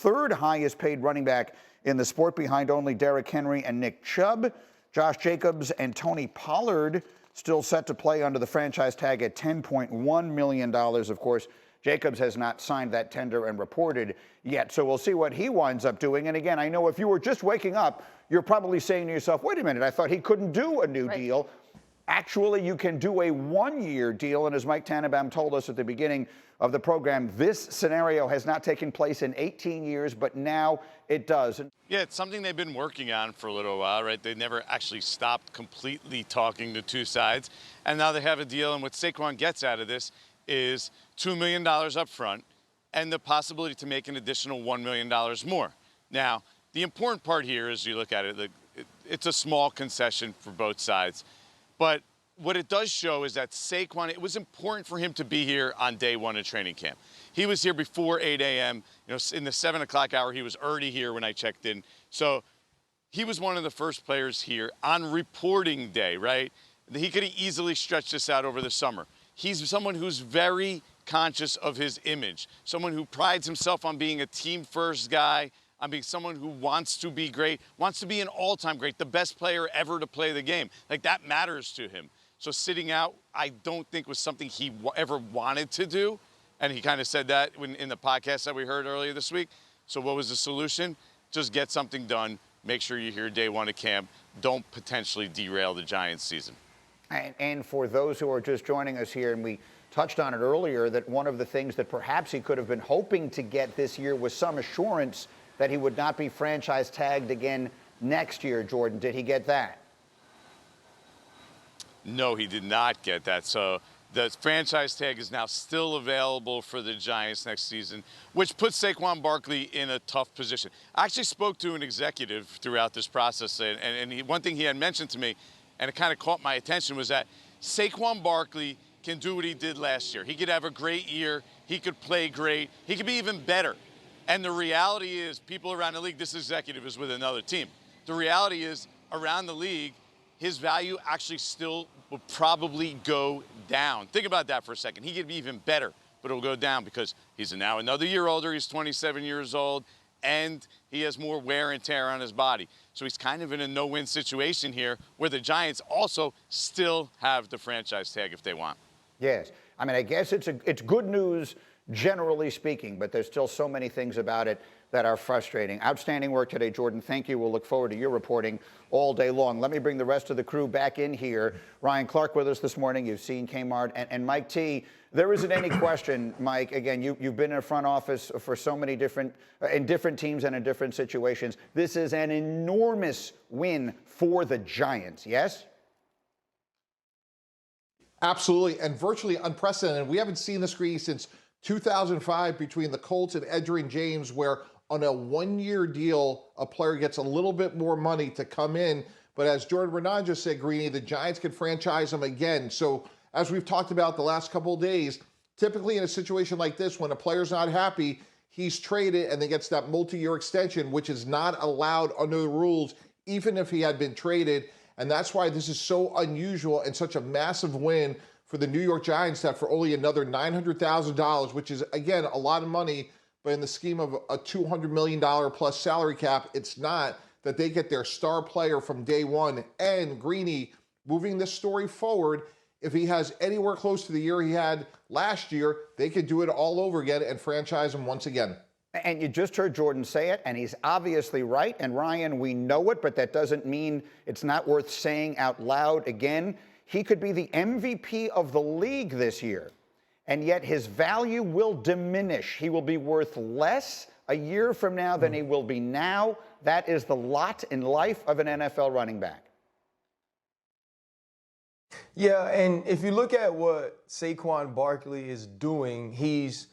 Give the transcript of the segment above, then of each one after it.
third highest paid running back in the sport, behind only Derrick Henry and Nick Chubb. Josh Jacobs and Tony Pollard still set to play under the franchise tag at $10.1 million. Of course, Jacobs has not signed that tender and reported yet, so we'll see what he winds up doing. And again, I know if you were just waking up, you're probably saying to yourself, wait a minute, I thought he couldn't do a new deal. Actually, you can do a one-year deal, and as Mike Tannenbaum told us at the beginning of the program, this scenario has not taken place in 18 years, but now it does. Yeah, it's something they've been working on for a little while, right? They never actually stopped completely talking to two sides, and now they have a deal, and what Saquon gets out of this is $2 million up front and the possibility to make an additional $1 million more. Now, the important part here is you look at it, it's a small concession for both sides. But what it does show is that Saquon, it was important for him to be here on day one of training camp. He was here before 8 a.m. You know, in the 7 o'clock hour, he was already here when I checked in. So he was one of the first players here on reporting day, right? He could have easily stretched this out over the summer. He's someone who's very conscious of his image, someone who prides himself on being a team-first guy, on being someone who wants to be great, wants to be an all-time great, the best player ever to play the game. Like, that matters to him. So sitting out, I don't think was something he ever wanted to do, and he kind of said that in the podcast that we heard earlier this week. So what was the solution? Just get something done. Make sure you're here day one of camp. Don't potentially derail the Giants season. And for those who are just joining us here, and we touched on it earlier, that one of the things that perhaps he could have been hoping to get this year was some assurance that he would not be franchise tagged again next year. Jordan, did he get that? No, he did not get that. So the franchise tag is now still available for the Giants next season, which puts Saquon Barkley in a tough position. I actually spoke to an executive throughout this process, and one thing he had mentioned to me, and it kind of caught my attention, was that Saquon Barkley can do what he did last year. He could have a great year. He could play great. He could be even better. And the reality is, people around the league, this executive is with another team. The reality is, around the league, his value actually still will probably go down. Think about that for a second. He could be even better, but it'll go down because he's now another year older. He's 27 years old, and he has more wear and tear on his body. So he's kind of in a no-win situation here, where the Giants also still have the franchise tag if they want. Yes. I mean, I guess it's good news, generally speaking, but there's still so many things about it that are frustrating. Outstanding work today, Jordan. Thank you. We'll look forward to your reporting all day long. Let me bring the rest of the crew back in here. Ryan Clark with us this morning. You've seen Kmart. And Mike T, there isn't any question, Mike, again, you've been in a front office for so many different teams and in different situations. This is an enormous win for the Giants, yes? Absolutely, and virtually unprecedented. We haven't seen this, Greeny, since 2005 between the Colts and Edgerrin James, where on a one-year deal, a player gets a little bit more money to come in. But as Jordan Raanan just said, Greeny, the Giants could franchise him again. So as we've talked about the last couple of days, typically in a situation like this, when a player's not happy, he's traded and then gets that multi-year extension, which is not allowed under the rules, even if he had been traded. And that's why this is so unusual and such a massive win for the New York Giants, that for only another $900,000, which is, again, a lot of money, but in the scheme of a $200 million plus salary cap, it's not, that they get their star player from day one. And Greeny, moving this story forward, if he has anywhere close to the year he had last year, they could do it all over again and franchise him once again. And you just heard Jordan say it, and he's obviously right. And Ryan, we know it, but that doesn't mean it's not worth saying out loud again. He could be the MVP of the league this year, and yet his value will diminish. He will be worth less a year from now than he will be now. That is the lot in life of an NFL running back. Yeah, and if you look at what Saquon Barkley is doing, he's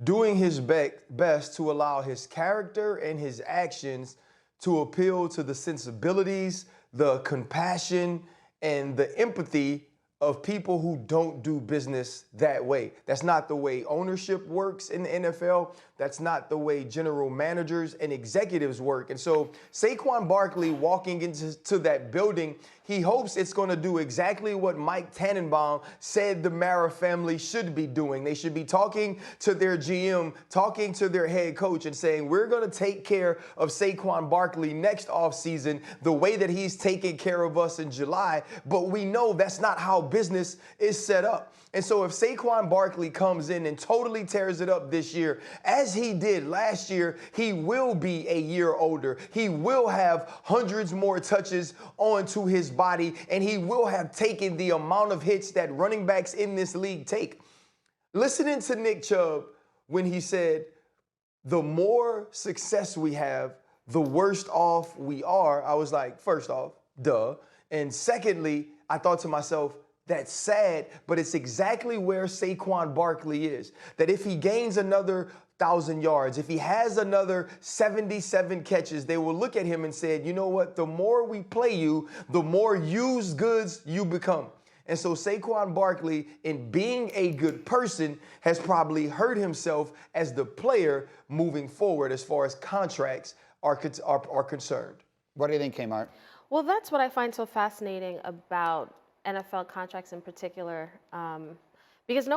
doing his best to allow his character and his actions to appeal to the sensibilities, the compassion, and the empathy of people who don't do business that way. That's not the way ownership works in the NFL. That's not the way general managers and executives work. And so Saquon Barkley walking into that building, he hopes it's going to do exactly what Mike Tannenbaum said the Mara family should be doing. They should be talking to their GM, talking to their head coach and saying, we're going to take care of Saquon Barkley next offseason the way that he's taking care of us in July. But we know that's not how business is set up. And so if Saquon Barkley comes in and totally tears it up this year, as he did last year, he will be a year older. He will have hundreds more touches onto his body, and he will have taken the amount of hits that running backs in this league take. Listening to Nick Chubb when he said, the more success we have, the worse off we are, I was like, first off, duh. And secondly, I thought to myself, that's sad, but it's exactly where Saquon Barkley is. That if he gains another 1,000 yards, if he has another 77 catches, they will look at him and say, you know what, the more we play you, the more used goods you become. And so Saquon Barkley, in being a good person, has probably hurt himself as the player moving forward as far as contracts are concerned. What do you think, Kmart? Well, that's what I find so fascinating about NFL contracts in particular, because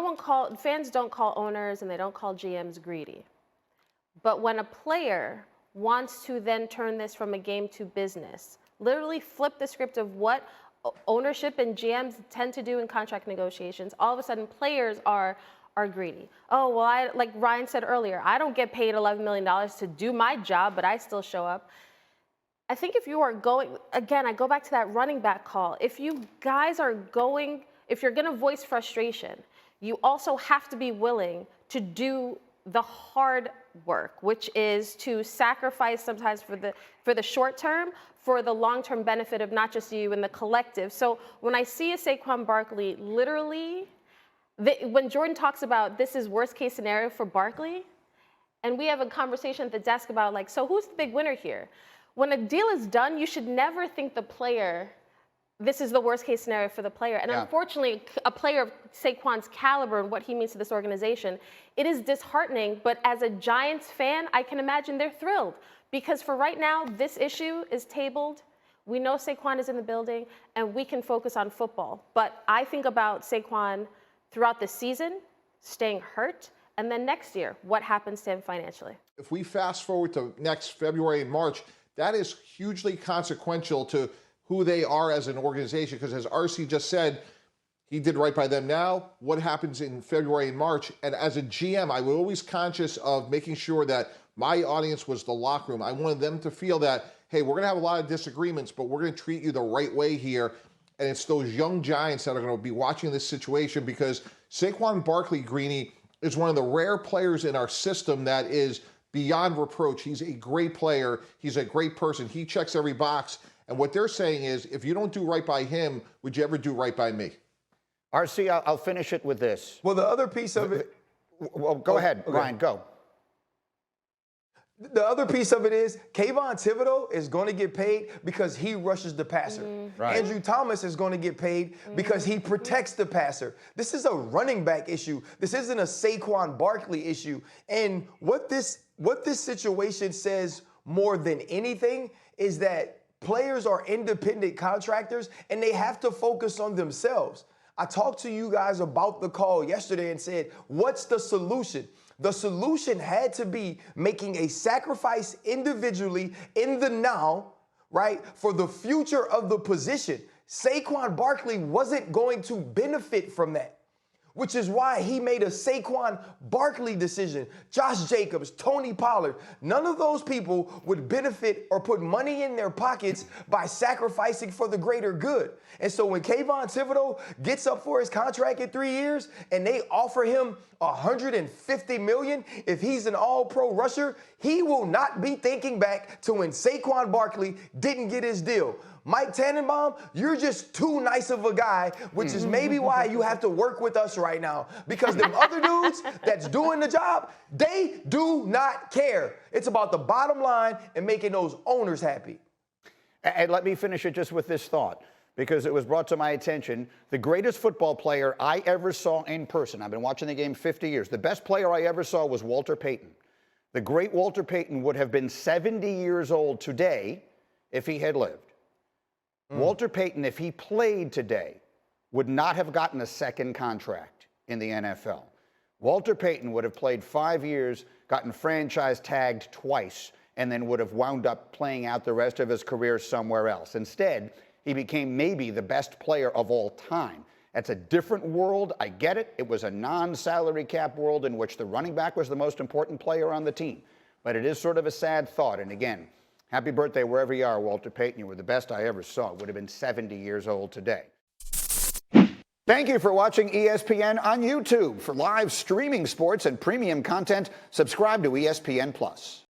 fans don't call owners and they don't call GMs greedy. But when a player wants to then turn this from a game to business, literally flip the script of what ownership and GMs tend to do in contract negotiations, all of a sudden players are greedy. Oh, well, like Ryan said earlier, I don't get paid $11 million to do my job, but I still show up. I think if you are going, again, I go back to that running back call. If you guys are going, if you're going to voice frustration, you also have to be willing to do the hard work, which is to sacrifice sometimes for the short term, for the long-term benefit of not just you and the collective. So when I see a Saquon Barkley, literally, when Jordan talks about this is worst case scenario for Barkley, and we have a conversation at the desk about like, so who's the big winner here? When a deal is done, you should never think this is the worst case scenario for the player. And unfortunately, a player of Saquon's caliber and what he means to this organization, it is disheartening. But as a Giants fan, I can imagine they're thrilled. Because for right now, this issue is tabled. We know Saquon is in the building, and we can focus on football. But I think about Saquon throughout the season, staying hurt, and then next year, what happens to him financially. If we fast forward to next February and March, that is hugely consequential to who they are as an organization, because as RC just said, he did right by them now. What happens in February and March? And as a GM, I was always conscious of making sure that my audience was the locker room. I wanted them to feel that, hey, we're going to have a lot of disagreements, but we're going to treat you the right way here. And it's those young Giants that are going to be watching this situation, because Saquon Barkley, Greeny, is one of the rare players in our system that is beyond reproach. He's a great player. He's a great person. He checks every box. And what they're saying is, if you don't do right by him, would you ever do right by me? RC, I'll finish it with this. Well, the other piece of it... Well, go ahead, okay. Ryan, go. The other piece of it is Kayvon Thibodeau is going to get paid because he rushes the passer. Right. Andrew Thomas is going to get paid because he protects the passer. This is a running back issue. This isn't a Saquon Barkley issue. And what this situation says more than anything is that players are independent contractors and they have to focus on themselves. I talked to you guys about the call yesterday and said, what's the solution? The solution had to be making a sacrifice individually in the now, right, for the future of the position. Saquon Barkley wasn't going to benefit from that, which is why he made a Saquon Barkley decision. Josh Jacobs, Tony Pollard, none of those people would benefit or put money in their pockets by sacrificing for the greater good. And so when Kayvon Thibodeau gets up for his contract in 3 years and they offer him $150 million if he's an all-pro rusher, he will not be thinking back to when Saquon Barkley didn't get his deal. Mike Tannenbaum, you're just too nice of a guy, which is maybe why you have to work with us right now. Because them other dudes that's doing the job, they do not care. It's about the bottom line and making those owners happy. And let me finish it just with this thought, because it was brought to my attention. The greatest football player I ever saw in person, I've been watching the game 50 years, the best player I ever saw was Walter Payton. The great Walter Payton would have been 70 years old today if he had lived. Walter Payton, if he played today, would not have gotten a second contract in the NFL. Walter Payton would have played 5 years, gotten franchise tagged twice, and then would have wound up playing out the rest of his career somewhere else. Instead, he became maybe the best player of all time. That's a different world. I get it. It was a non-salary cap world in which the running back was the most important player on the team. But it is sort of a sad thought. And again, happy birthday wherever you are, Walter Payton. You were the best I ever saw. Would have been 70 years old today. Thank you for watching ESPN on YouTube. For live streaming sports and premium content, subscribe to ESPN+.